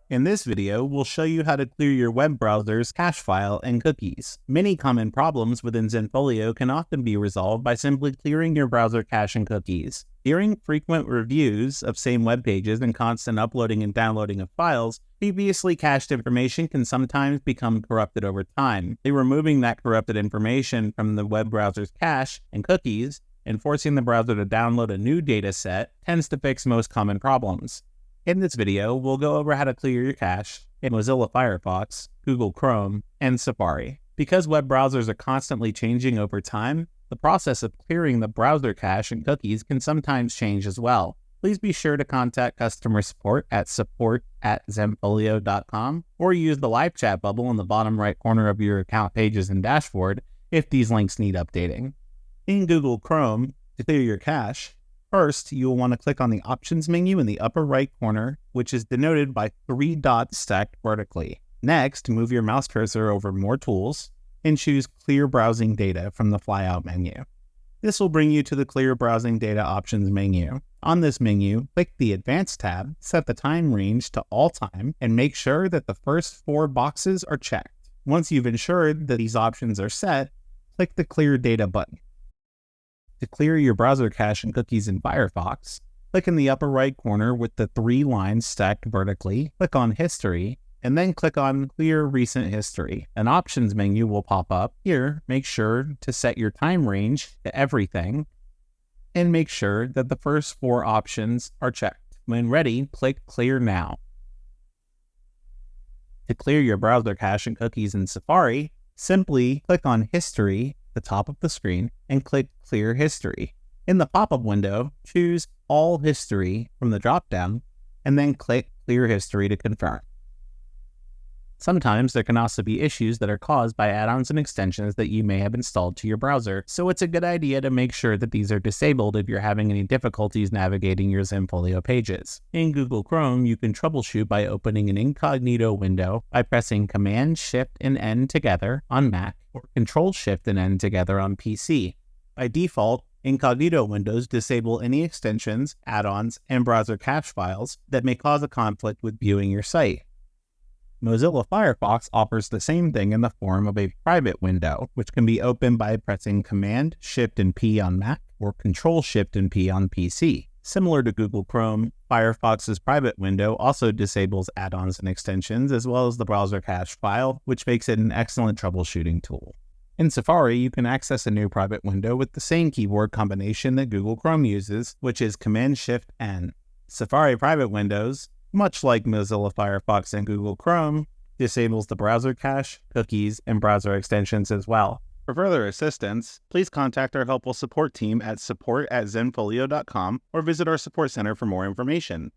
In this video, we'll show you how to clear your web browser's cache file and cookies. Many common problems within Zenfolio can often be resolved by simply clearing your browser cache and cookies. During frequent reviews of same web pages and constant uploading and downloading of files, previously cached information can sometimes become corrupted over time. Removing that corrupted information from the web browser's cache and cookies and forcing the browser to download a new data set tends to fix most common problems. In this video, we'll go over how to clear your cache in Mozilla Firefox, Google Chrome, and Safari. Because web browsers are constantly changing over time, the process of clearing the browser cache and cookies can sometimes change as well. Please be sure to contact customer support at support@zenfolio.com or use the live chat bubble in the bottom right corner of your account pages and dashboard if these links need updating. In Google Chrome, to clear your cache, first, you will want to click on the Options menu in the upper right corner, which is denoted by 3 dots stacked vertically. Next, move your mouse cursor over More Tools and choose Clear Browsing Data from the flyout menu. This will bring you to the Clear Browsing Data Options menu. On this menu, click the Advanced tab, set the time range to all time, and make sure that the first 4 boxes are checked. Once you've ensured that these options are set, click the Clear Data button. To clear your browser cache and cookies in Firefox, click in the upper right corner with the 3 lines stacked vertically, click on History, and then click on Clear Recent History. An options menu will pop up. Here, make sure to set your time range to everything, and make sure that the first 4 options are checked. When ready, click Clear Now. To clear your browser cache and cookies in Safari, simply click on History at the top of the screen and click Clear History. In the pop-up window, choose All History from the drop-down, and then click Clear History to confirm. Sometimes there can also be issues that are caused by add-ons and extensions that you may have installed to your browser, so it's a good idea to make sure that these are disabled if you're having any difficulties navigating your Zenfolio pages. In Google Chrome, you can troubleshoot by opening an incognito window by pressing Command-Shift and N together on Mac or Control-Shift and N together on PC. By default, incognito windows disable any extensions, add-ons, and browser cache files that may cause a conflict with viewing your site. Mozilla Firefox offers the same thing in the form of a private window, which can be opened by pressing Command-Shift and P on Mac or Control-Shift and P on PC. Similar to Google Chrome, Firefox's private window also disables add-ons and extensions, as well as the browser cache file, which makes it an excellent troubleshooting tool. In Safari, you can access a new private window with the same keyboard combination that Google Chrome uses, which is Command-Shift-N. Safari private windows, much like Mozilla Firefox and Google Chrome, disables the browser cache, cookies, and browser extensions as well. For further assistance, please contact our helpful support team at support@zenfolio.com or visit our support center for more information.